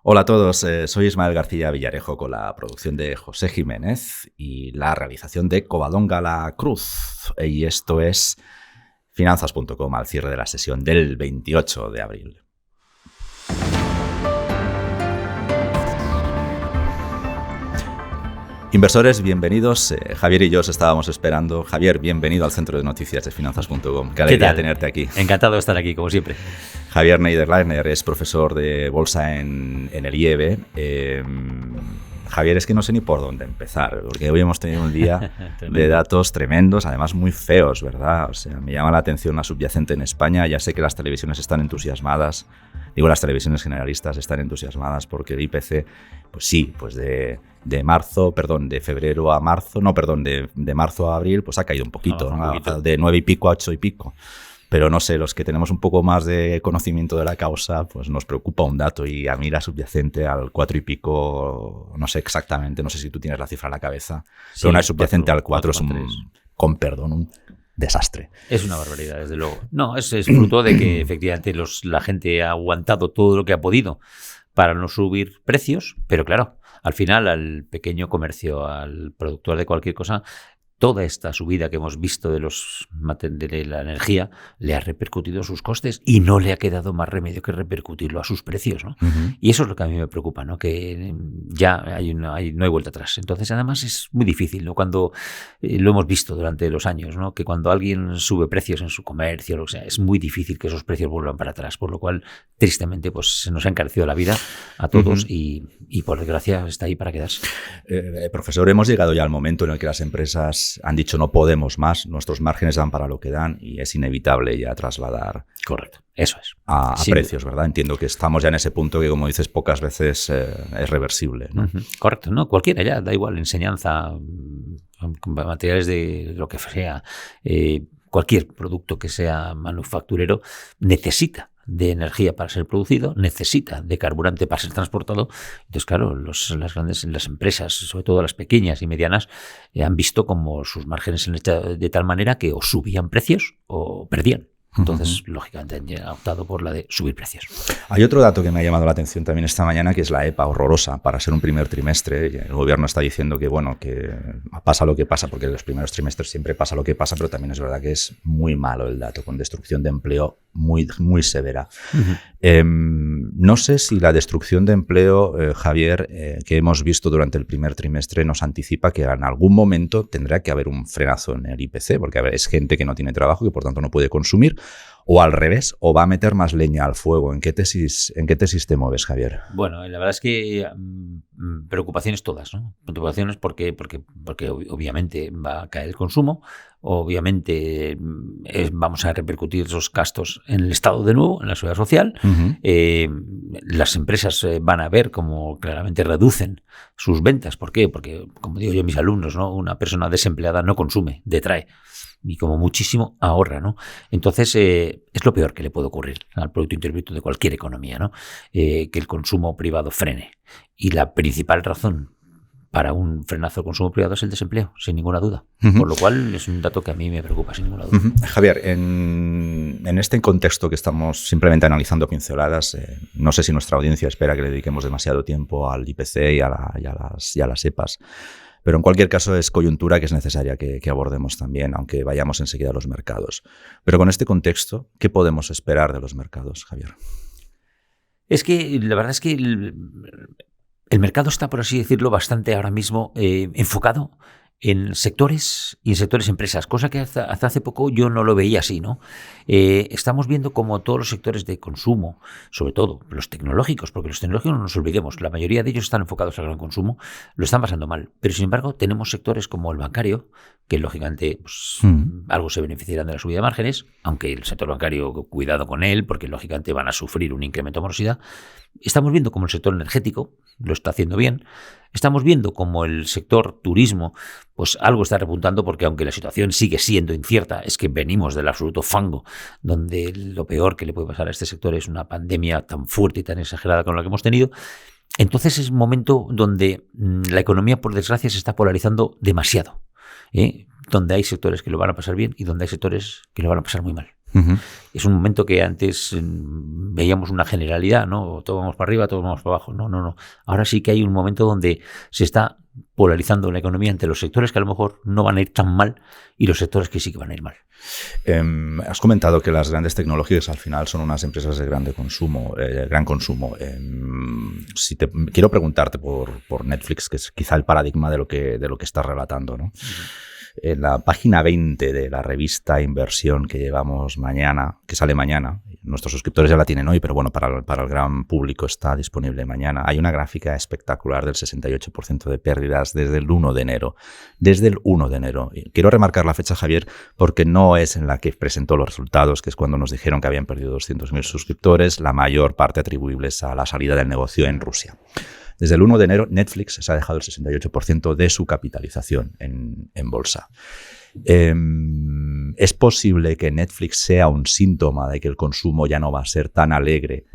Hola a todos, soy Ismael García Villarejo con la producción de José Jiménez y la realización de Covadonga La Cruz. Y esto es Finanzas.com al cierre de la sesión del 28 de abril. Inversores, bienvenidos. Javier y yo os estábamos esperando. Javier, bienvenido al centro de noticias de Finanzas.com. Qué alegría tenerte aquí. Encantado de estar aquí, como siempre. Javier Niederleiner es profesor de bolsa en el IEB. Javier, es que no sé ni por dónde empezar, porque hoy hemos tenido un día de datos tremendos, además muy feos, ¿verdad? O sea, me llama la atención la subyacente en España. Ya sé que las televisiones están entusiasmadas, las televisiones generalistas están entusiasmadas porque el IPC, pues sí, pues de febrero a marzo, de marzo a abril, pues ha caído un poquito, ¿no? De 9 y pico a 8 y pico. Pero no sé, los que tenemos un poco más de conocimiento de la causa, pues nos preocupa un dato, y a mí la subyacente al 4 y pico, no sé exactamente, no sé si tú tienes la cifra en la cabeza, sí, pero una subyacente al 4 es un desastre. Es una barbaridad, desde luego. No, es fruto de que efectivamente la gente ha aguantado todo lo que ha podido para no subir precios, pero claro, al final al pequeño comercio, al productor de cualquier cosa, toda esta subida que hemos visto de la energía le ha repercutido sus costes y no le ha quedado más remedio que repercutirlo a sus precios, ¿no? Uh-huh. Y eso es lo que a mí me preocupa, ¿no? Que ya no hay vuelta atrás. Entonces, además, es muy difícil, ¿no? Cuando lo hemos visto durante los años, ¿no? Que cuando alguien sube precios en su comercio, lo que sea, es muy difícil que esos precios vuelvan para atrás. Por lo cual, tristemente, pues se nos ha encarecido la vida a todos. Uh-huh. y por desgracia está ahí para quedarse. Profesor, hemos llegado ya al momento en el que las empresas han dicho no podemos más, nuestros márgenes dan para lo que dan y es inevitable ya trasladar. Correcto, eso es. A precios, ¿verdad? Entiendo que estamos ya en ese punto que, como dices, pocas veces es reversible, ¿no? Uh-huh. Correcto, ¿no? Cualquiera ya, da igual, enseñanza, materiales de lo que sea, cualquier producto que sea manufacturero necesita de energía para ser producido, necesita de carburante para ser transportado. Entonces, claro, las empresas, sobre todo las pequeñas y medianas, han visto como sus márgenes han hecho de tal manera que o subían precios o perdían. Entonces, uh-huh, lógicamente, han optado por la de subir precios. Hay otro dato que me ha llamado la atención también esta mañana, que es la EPA horrorosa para ser un primer trimestre. El gobierno está diciendo que, bueno, que pasa lo que pasa, porque en los primeros trimestres siempre pasa lo que pasa, pero también es verdad que es muy malo el dato, con destrucción de empleo muy, muy severa. Uh-huh. No sé si la destrucción de empleo, Javier, que hemos visto durante el primer trimestre, nos anticipa que en algún momento tendrá que haber un frenazo en el IPC, porque es gente que no tiene trabajo, que por tanto no puede consumir, o al revés, o va a meter más leña al fuego. ¿En qué tesis te mueves, Javier? Bueno, la verdad es que preocupaciones todas, ¿no? Preocupaciones porque obviamente va a caer el consumo, obviamente vamos a repercutir esos gastos en el Estado de nuevo, en la seguridad social. Uh-huh. Las empresas van a ver cómo claramente reducen sus ventas. ¿Por qué? Porque, como digo yo a mis alumnos, ¿no? Una persona desempleada no consume, detrae. Y como muchísimo ahorra, ¿no? Entonces, es lo peor que le puede ocurrir al Producto Interior Bruto de cualquier economía, ¿no? Que el consumo privado frene. Y la principal razón para un frenazo del consumo privado es el desempleo, sin ninguna duda. Uh-huh. Por lo cual, es un dato que a mí me preocupa, sin ninguna duda. Uh-huh. Javier, en este contexto que estamos simplemente analizando pinceladas, no sé si nuestra audiencia espera que le dediquemos demasiado tiempo al IPC y a las EPAs. Pero en cualquier caso es coyuntura que es necesaria que abordemos también, aunque vayamos enseguida a los mercados. Pero con este contexto, ¿qué podemos esperar de los mercados, Javier? Es que la verdad es que el mercado está, por así decirlo, bastante ahora mismo enfocado en sectores y en sectores empresas, cosa que hasta hace poco yo no lo veía así, ¿no? Estamos viendo como todos los sectores de consumo, sobre todo los tecnológicos, porque los tecnológicos no nos olvidemos, la mayoría de ellos están enfocados al gran consumo, lo están pasando mal, pero sin embargo tenemos sectores como el bancario, que lógicamente pues, algo se beneficiarán de la subida de márgenes, aunque el sector bancario, cuidado con él, porque lógicamente van a sufrir un incremento de morosidad. Estamos viendo como el sector energético lo está haciendo bien. Estamos viendo como el sector turismo, pues algo está repuntando, porque aunque la situación sigue siendo incierta, es que venimos del absoluto fango, donde lo peor que le puede pasar a este sector es una pandemia tan fuerte y tan exagerada como la que hemos tenido. Entonces es un momento donde la economía, por desgracia, se está polarizando demasiado, donde hay sectores que lo van a pasar bien y donde hay sectores que lo van a pasar muy mal. Es un momento que antes veíamos una generalidad, ¿no? Todos vamos para arriba, todos vamos para abajo. No. Ahora sí que hay un momento donde se está polarizando la economía entre los sectores que a lo mejor no van a ir tan mal y los sectores que sí que van a ir mal. Has comentado que las grandes tecnológicas al final son unas empresas de gran consumo. Quiero preguntarte por Netflix, que es quizá el paradigma de lo que estás relatando, ¿no? En la página 20 de la revista Inversión que llevamos mañana, que sale mañana, nuestros suscriptores ya la tienen hoy, pero bueno, para el gran público está disponible mañana, hay una gráfica espectacular del 68% de pérdidas desde el 1 de enero. Desde el 1 de enero. Y quiero remarcar la fecha, Javier, porque no es en la que presentó los resultados, que es cuando nos dijeron que habían perdido 200.000 suscriptores, la mayor parte atribuibles a la salida del negocio en Rusia. Desde el 1 de enero, Netflix se ha dejado el 68% de su capitalización en bolsa. ¿Es posible que Netflix sea un síntoma de que el consumo ya no va a ser tan alegre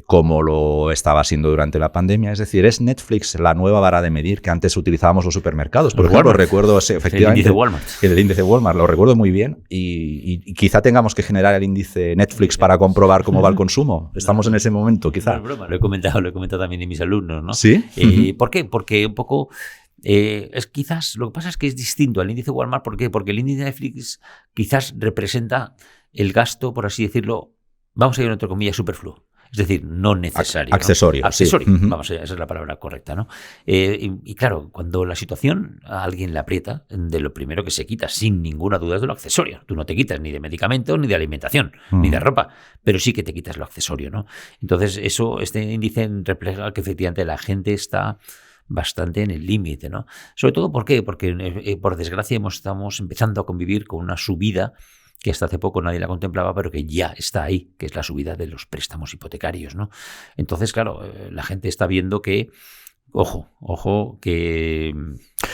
como lo estaba siendo durante la pandemia? Es decir, ¿es Netflix la nueva vara de medir que antes utilizábamos los supermercados? Por ejemplo, recuerdo efectivamente el índice Walmart. El índice Walmart, lo recuerdo muy bien y quizá tengamos que generar el índice Netflix para comprobar cómo va el consumo. Estamos en ese momento, quizá. No es broma, lo he comentado también a mis alumnos, ¿no? ¿Sí? ¿Por qué? Porque un poco... quizás lo que pasa es que es distinto al índice Walmart. ¿Por qué? Porque el índice Netflix quizás representa el gasto, por así decirlo, vamos a ir entre comillas, superfluo. Es decir, no necesario. Accesorio. ¿no? Accesorio, sí. Vamos allá, esa es la palabra correcta, ¿no? Y claro, cuando la situación a alguien le aprieta, de lo primero que se quita, sin ninguna duda, es de lo accesorio. Tú no te quitas ni de medicamentos, ni de alimentación, ni de ropa, pero sí que te quitas lo accesorio, ¿no? Entonces, este índice refleja que efectivamente la gente está bastante en el límite, ¿no? Sobre todo, ¿por qué? Porque, por desgracia, estamos empezando a convivir con una subida que hasta hace poco nadie la contemplaba, pero que ya está ahí, que es la subida de los préstamos hipotecarios, ¿no? Entonces, claro, la gente está viendo que, ojo, que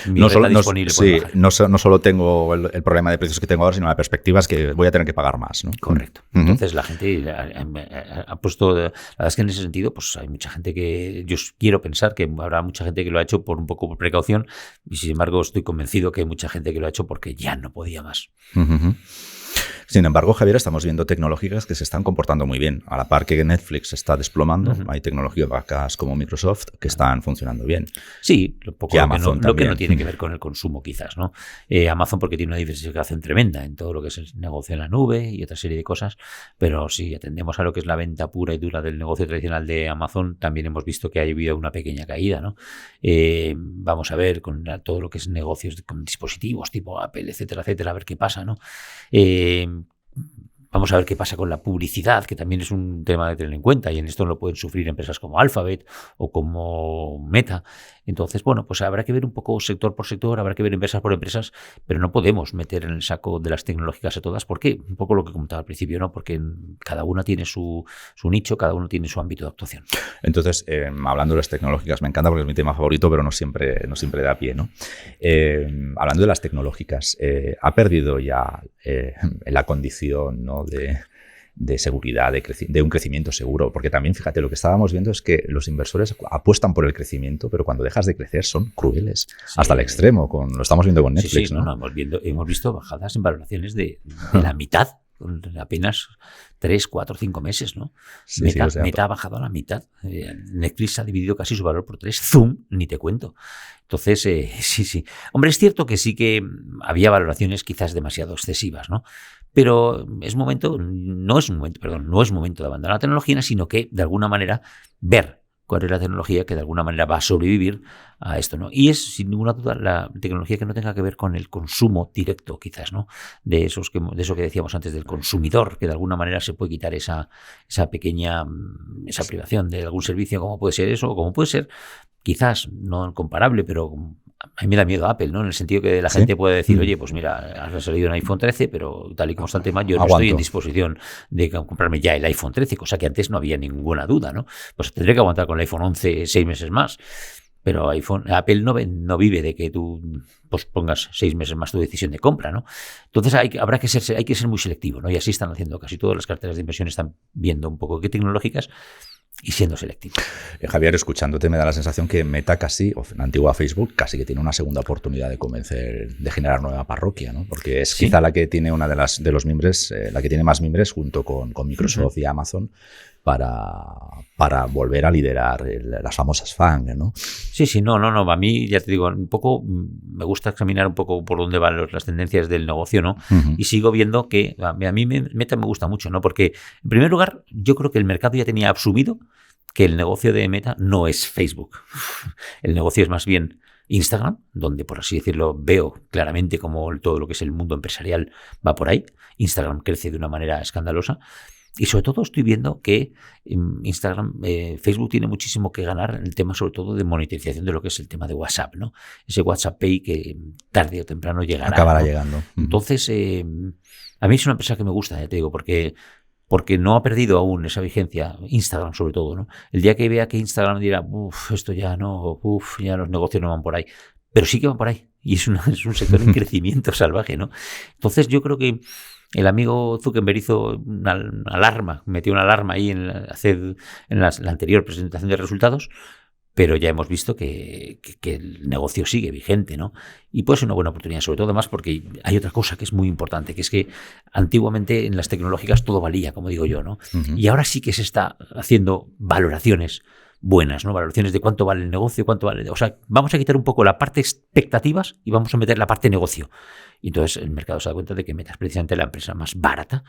mi renta disponible puede bajar. No solo tengo el problema de precios que tengo ahora, sino la perspectiva es que voy a tener que pagar más, ¿no? Correcto. Entonces la gente ha puesto, la verdad es que en ese sentido, pues hay mucha gente que, yo quiero pensar que habrá mucha gente que lo ha hecho un poco por precaución, y sin embargo estoy convencido que hay mucha gente que lo ha hecho porque ya no podía más. Sin embargo, Javier, estamos viendo tecnológicas que se están comportando muy bien. A la par que Netflix se está desplomando, hay tecnológicas como Microsoft que están funcionando bien. Sí, lo que no tiene que ver con el consumo quizás, ¿no? Amazon porque tiene una diversificación tremenda en todo lo que es el negocio en la nube y otra serie de cosas, pero si atendemos a lo que es la venta pura y dura del negocio tradicional de Amazon, también hemos visto que ha habido una pequeña caída, ¿no? Vamos a ver con todo lo que es negocios con dispositivos tipo Apple, etcétera, a ver qué pasa, ¿no? Vamos a ver qué pasa con la publicidad, que también es un tema de tener en cuenta, y en esto lo pueden sufrir empresas como Alphabet o como Meta. Entonces, bueno, pues habrá que ver un poco sector por sector, habrá que ver empresas por empresas, pero no podemos meter en el saco de las tecnológicas a todas. ¿Por qué? Un poco lo que comentaba al principio, ¿no? Porque cada una tiene su nicho, cada uno tiene su ámbito de actuación. Entonces, hablando de las tecnológicas, me encanta porque es mi tema favorito, pero no siempre da pie, ¿no? Hablando de las tecnológicas, ha perdido ya la condición, ¿no? de seguridad, de un crecimiento seguro, porque también, fíjate, lo que estábamos viendo es que los inversores apuestan por el crecimiento, pero cuando dejas de crecer son crueles, hasta el extremo, lo estamos viendo con Netflix, sí, ¿no? Hemos visto bajadas en valoraciones de la mitad, con apenas 3, 4, 5 meses, ¿no? Meta ha bajado a la mitad. Netflix ha dividido casi su valor por 3. Zoom, ni te cuento. Entonces, sí. Hombre, es cierto que sí que había valoraciones quizás demasiado excesivas, ¿no? Pero no es momento de abandonar la tecnología, sino que, de alguna manera, ver cuál es la tecnología que de alguna manera va a sobrevivir a esto, ¿no? Y es, sin ninguna duda, la tecnología que no tenga que ver con el consumo directo, quizás, ¿no? De eso que decíamos antes del consumidor, que de alguna manera se puede quitar esa pequeña privación de algún servicio, como puede ser eso, o como puede ser, quizás, no comparable, pero a mí me da miedo Apple, ¿no? En el sentido que la gente puede decir, oye, pues mira, ha salido un iPhone 13, pero tal y como está el tema, yo no estoy en disposición de comprarme ya el iPhone 13, cosa que antes no había ninguna duda, ¿no? Pues tendré que aguantar con el iPhone 11 6 meses más. Pero Apple no vive de que tú pongas 6 meses más tu decisión de compra, ¿no? Entonces hay que ser muy selectivo, ¿no? Y así están haciendo casi todas las carteras de inversión, están viendo un poco qué tecnológicas y siendo selectivo. Javier, escuchándote me da la sensación que Meta casi, o la antigua Facebook, casi que tiene una segunda oportunidad de convencer, de generar nueva parroquia, ¿no? Porque es quizá la que tiene una de los mimbres, la que tiene más mimbres junto con Microsoft y Amazon para volver a liderar las famosas FANG, ¿no? Sí, no. A mí, ya te digo, un poco me gusta examinar un poco por dónde van las tendencias del negocio, ¿no? Y sigo viendo que a mí Meta me gusta mucho, ¿no? Porque, en primer lugar, yo creo que el mercado ya tenía asumido que el negocio de Meta no es Facebook. El negocio es más bien Instagram, donde, por así decirlo, veo claramente cómo todo lo que es el mundo empresarial va por ahí. Instagram crece de una manera escandalosa. Y sobre todo estoy viendo que Facebook tiene muchísimo que ganar en el tema sobre todo de monetización de lo que es el tema de WhatsApp, ¿no? Ese WhatsApp Pay que tarde o temprano llegará. Acabará, ¿no?, llegando. Entonces, a mí es una empresa que me gusta, ya te digo, porque no ha perdido aún esa vigencia, Instagram sobre todo, ¿no? El día que vea que Instagram dirá, esto ya no, ya los negocios no van por ahí, pero sí que van por ahahí, y es un sector en crecimiento salvaje, ¿no? Entonces yo creo que el amigo Zuckerberg hizo una alarma, metió una alarma ahí en la anterior presentación de resultados, pero ya hemos visto que el negocio sigue vigente, ¿no? Y puede ser una buena oportunidad, sobre todo además porque hay otra cosa que es muy importante, que es que antiguamente en las tecnológicas todo valía, como digo yo, ¿no? Y ahora sí que se está haciendo valoraciones buenas, ¿no? Valoraciones de cuánto vale el negocio, cuánto vale. O sea, vamos a quitar un poco la parte expectativas y vamos a meter la parte negocio. Y entonces el mercado se da cuenta de que Meta es precisamente la empresa más barata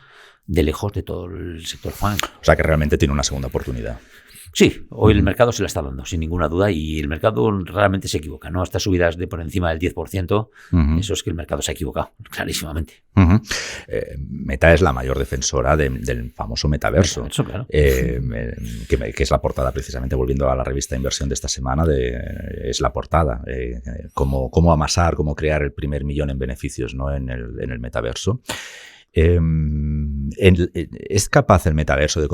de lejos de todo el sector FANG. O sea, que realmente tiene una segunda oportunidad. Sí, hoy el mercado se la está dando, sin ninguna duda, y el mercado raramente se equivoca, ¿no? Estas subidas de por encima del 10%, eso es que el mercado se ha equivocado, clarísimamente. Meta es la mayor defensora del famoso metaverso, claro. Que es la portada, precisamente, volviendo a la revista Inversión de esta semana, es la portada. Cómo amasar, cómo crear el primer millón en beneficios, ¿no?, en el metaverso. ¿Es capaz el metaverso de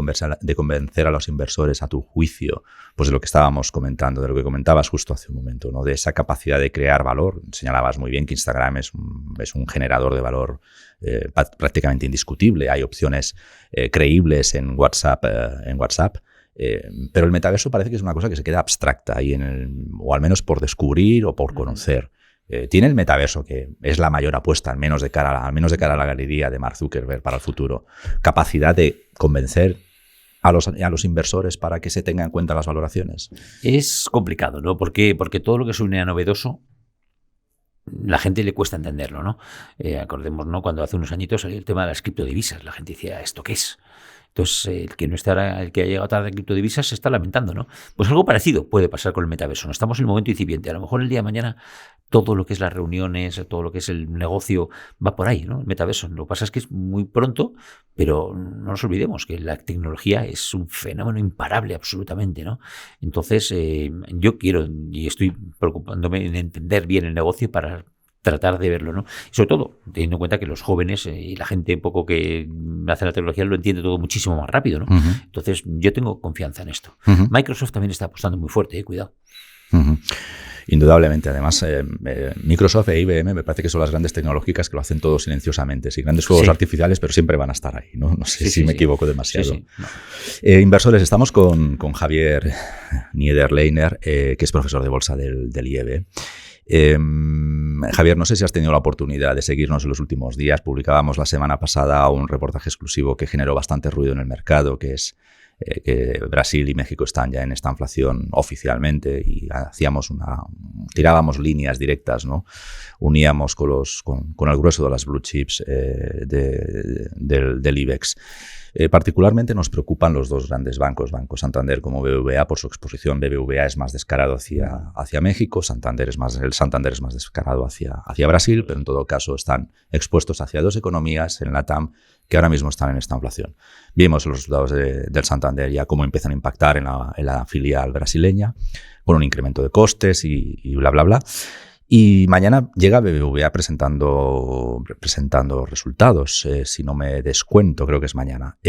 convencer a los inversores, a tu juicio, pues de lo que estábamos comentando, de lo que comentabas justo hace un momento, ¿no?, de esa capacidad de crear valor? Señalabas muy bien que Instagram es un generador de valor prácticamente indiscutible. Hay opciones creíbles en WhatsApp, pero el metaverso parece que es una cosa que se queda abstracta ahí o al menos por descubrir o por conocer. ¿Tiene el metaverso, que es la mayor apuesta, al menos de cara a la galería de Mark Zuckerberg para el futuro, capacidad de convencer a los inversores para que se tengan en cuenta las valoraciones? Es complicado, ¿no? ¿Por qué? Porque todo lo que suene a novedoso, la gente le cuesta entenderlo, ¿no? Acordemos, ¿no?, cuando hace unos añitos salió el tema de las criptodivisas, la gente decía, ¿esto qué es? Entonces, el que ha llegado tarde a criptodivisas se está lamentando, ¿no? Pues algo parecido puede pasar con el metaverso, ¿no? Estamos en el momento incipiente. A lo mejor el día de mañana todo lo que es las reuniones, todo lo que es el negocio va por ahí, ¿no? El metaverso. Lo que pasa es que es muy pronto, pero no nos olvidemos que la tecnología es un fenómeno imparable absolutamente, ¿no? Entonces, yo quiero y estoy preocupándome en entender bien el negocio para tratar de verlo, ¿no? Y sobre todo, teniendo en cuenta que los jóvenes y la gente un poco que hace la tecnología lo entiende todo muchísimo más rápido, ¿no? Entonces, yo tengo confianza en esto. Microsoft también está apostando muy fuerte, cuidado. Indudablemente, además, Microsoft e IBM me parece que son las grandes tecnológicas que lo hacen todo silenciosamente, sin grandes fuegos artificiales, pero siempre van a estar ahí, ¿no? No sé si me equivoco demasiado. No. Inversores, estamos con Javier Niederleiner, que es profesor de bolsa del IEB. Javier, no sé si has tenido la oportunidad de seguirnos en los últimos días. Publicábamos la semana pasada un reportaje exclusivo que generó bastante ruido en el mercado, que es que Brasil y México están ya en esta inflación oficialmente, y tirábamos líneas directas, ¿no? Uníamos con el grueso de las blue chips del IBEX. Particularmente nos preocupan los dos grandes bancos, Banco Santander como BBVA, por su exposición. BBVA es más descarado hacia México, el Santander es más descarado hacia Brasil, pero en todo caso están expuestos hacia dos economías en LATAM que ahora mismo están en esta inflación. Vimos los resultados del Santander ya cómo empiezan a impactar en la filial brasileña, con un incremento de costes y bla, bla, bla. Y mañana llega BBVA presentando resultados, si no me descuento, creo que es mañana.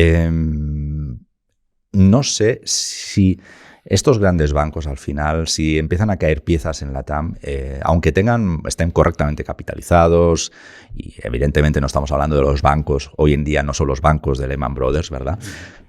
No sé si Estos grandes bancos, al final, si empiezan a caer piezas en la TAM, aunque estén correctamente capitalizados, y evidentemente no estamos hablando de los bancos, hoy en día no son los bancos de Lehman Brothers, ¿verdad?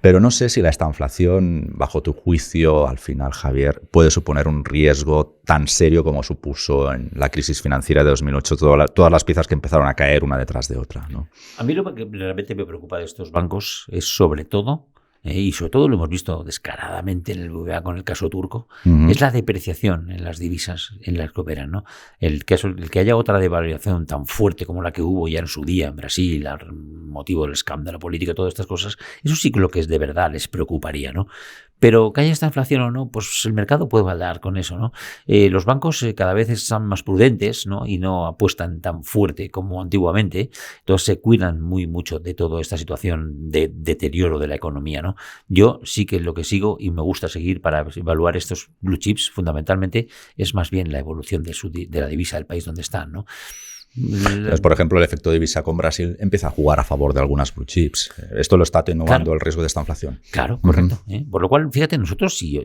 Pero no sé si esta inflación, bajo tu juicio, al final, Javier, puede suponer un riesgo tan serio como supuso en la crisis financiera de 2008, todas las piezas que empezaron a caer una detrás de otra, ¿no? A mí lo que realmente me preocupa de estos bancos es sobre todo, y sobre todo lo hemos visto descaradamente en el BBVA con el caso turco, es la depreciación en las divisas en las que operan, ¿no? El que haya otra devaluación tan fuerte como la que hubo ya en su día en Brasil, al motivo del escándalo político, todas estas cosas, eso sí que lo que es de verdad les preocuparía, ¿no? Pero que haya esta inflación o no, pues el mercado puede baldar con eso, ¿no? Los bancos cada vez están más prudentes, ¿no? Y no apuestan tan fuerte como antiguamente. Entonces se cuidan muy mucho de toda esta situación de deterioro de la economía, ¿no? Yo sí que lo que sigo y me gusta seguir para evaluar estos blue chips, fundamentalmente, es más bien la evolución de la divisa del país donde están, ¿no? Entonces, por ejemplo, el efecto de divisa con Brasil empieza a jugar a favor de algunas blue chips. Esto lo está atenuando el riesgo de esta inflación. Claro, correcto. Por lo cual, fíjate, nosotros, si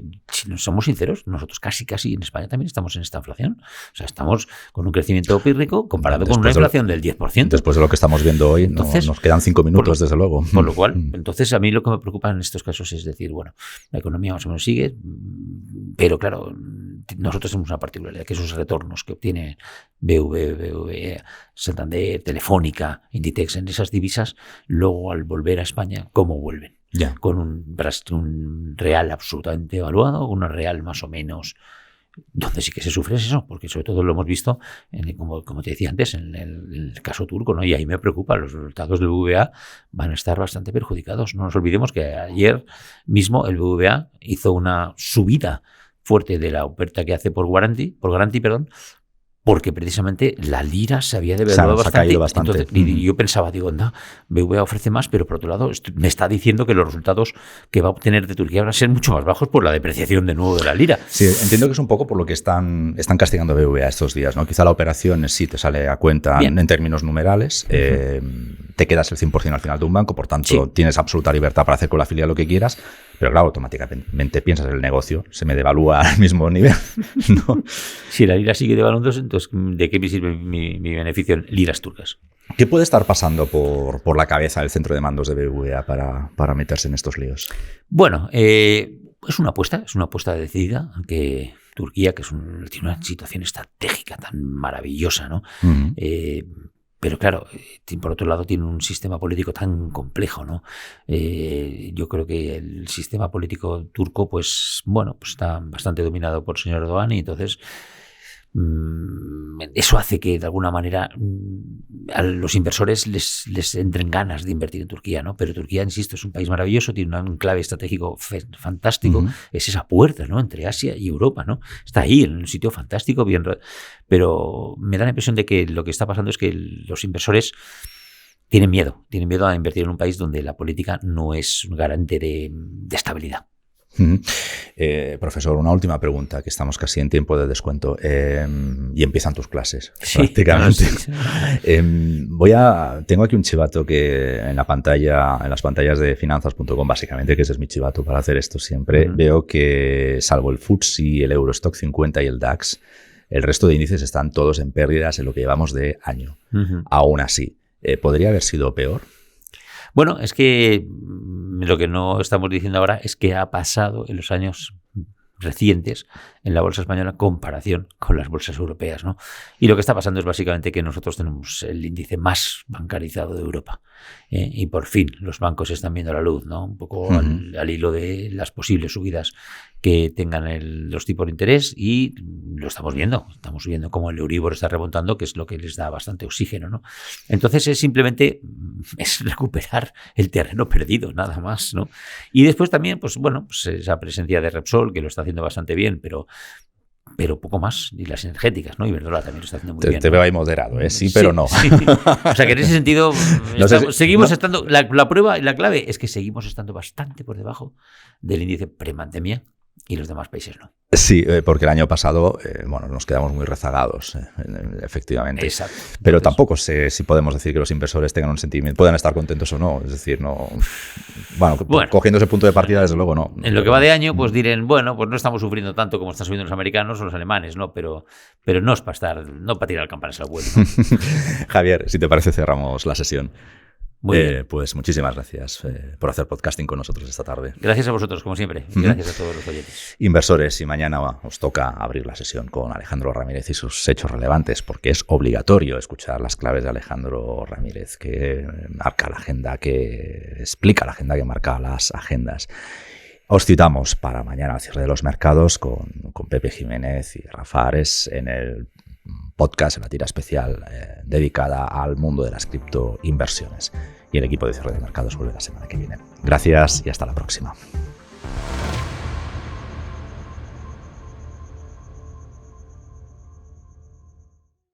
nos somos sinceros, nosotros casi en España también estamos en esta inflación. O sea, estamos con un crecimiento pírrico comparado con una inflación del 10%. Después de lo que estamos viendo hoy, entonces, nos quedan 5 minutos, desde luego. Por lo cual, entonces a mí lo que me preocupa en estos casos es decir, bueno, la economía más o menos sigue, pero claro, nosotros tenemos una particularidad, que esos retornos que obtiene BBVA, Santander, Telefónica, Inditex en esas divisas, luego al volver a España, ¿cómo vuelven? Ya. Con un real absolutamente evaluado, una real más o menos, donde sí que se sufre es eso, porque sobre todo lo hemos visto, como te decía antes, en el caso turco, ¿no? Y ahí me preocupa, los resultados del BBVA van a estar bastante perjudicados. No nos olvidemos que ayer mismo el BBVA hizo una subida fuerte de la oferta que hace por Garanti, porque precisamente la lira se había devaluado bastante. Entonces, y yo pensaba, digo, no, BBVA ofrece más, pero por otro lado me está diciendo que los resultados que va a obtener de Turquía van a ser mucho más bajos por la depreciación de nuevo de la lira. Sí, entiendo que es un poco por lo que están castigando a BBVA estos días, ¿no? Quizá la operación sí te sale a cuenta en términos numerales, te quedas el 100% al final de un banco, por tanto tienes absoluta libertad para hacer con la filial lo que quieras, pero claro, automáticamente piensas en el negocio, se me devalúa al mismo nivel, ¿no? Si la lira sigue devaluándose, entonces ¿de qué me sirve mi beneficio en liras turcas? ¿Qué puede estar pasando por la cabeza del centro de mandos de BBVA para meterse en estos líos? Bueno, es una apuesta decidida, aunque Turquía, que tiene una situación estratégica tan maravillosa, ¿no? Pero claro, por otro lado tiene un sistema político tan complejo, ¿no? Yo creo que el sistema político turco, pues está bastante dominado por el señor Erdogan y entonces eso hace que de alguna manera a los inversores les entren ganas de invertir en Turquía, ¿no? Pero Turquía, insisto, es un país maravilloso, tiene un enclave estratégico fantástico, es esa puerta, ¿no? Entre Asia y Europa, ¿no? Está ahí, en un sitio fantástico, bien, pero me da la impresión de que lo que está pasando es que los inversores tienen miedo a invertir en un país donde la política no es un garante de estabilidad. Profesor, una última pregunta, que estamos casi en tiempo de descuento y empiezan tus clases, prácticamente. Sí. Tengo aquí un chivato que en las pantallas de finanzas.com, básicamente, que ese es mi chivato para hacer esto siempre, veo que salvo el FTSE, el Eurostock 50 y el DAX, el resto de índices están todos en pérdidas en lo que llevamos de año. Aún así, ¿podría haber sido peor? Bueno, es que lo que no estamos diciendo ahora es que ha pasado en los años recientes en la bolsa española en comparación con las bolsas europeas, ¿no? Y lo que está pasando es básicamente que nosotros tenemos el índice más bancarizado de Europa y por fin los bancos están viendo la luz, ¿no? Un poco al hilo de las posibles subidas que tengan los tipos de interés y lo estamos viendo cómo el Euribor está remontando, que es lo que les da bastante oxígeno, ¿no? Entonces es recuperar el terreno perdido, nada más, ¿no? Y después también, pues esa presencia de Repsol, que lo está haciendo bastante bien, pero poco más, y las energéticas, ¿no? Iberdrola también lo está haciendo muy bien. Te veo ahí moderado, ¿eh? Sí, pero no. Sí. O sea que en ese sentido seguimos estando, la prueba y la clave es que seguimos estando bastante por debajo del índice prepandemia y los demás países no. Sí, porque el año pasado nos quedamos muy rezagados, efectivamente. Exacto. Pero tampoco sé si podemos decir que los inversores tengan un sentimiento, puedan estar contentos o no. Es decir, no. Bueno, cogiendo ese punto de partida, desde luego no. En lo que va de año, pues dirán, bueno, pues no estamos sufriendo tanto como están sufriendo los americanos o los alemanes, ¿no? Pero no es para estar, no para tirar campanas al vuelo, ¿no? Javier, si te parece, cerramos la sesión. Muy bien. Pues muchísimas gracias por hacer podcasting con nosotros esta tarde. Gracias a vosotros, como siempre. Y gracias a todos los oyentes. Inversores, y mañana os toca abrir la sesión con Alejandro Ramírez y sus hechos relevantes, porque es obligatorio escuchar las claves de Alejandro Ramírez, que marca la agenda, que explica la agenda, que marca las agendas. Os citamos para mañana al cierre de los mercados con Pepe Jiménez y Rafa Ares en el podcast, en la tira especial dedicada al mundo de las criptoinversiones. Y el equipo de cierre de mercados vuelve la semana que viene. Gracias y hasta la próxima.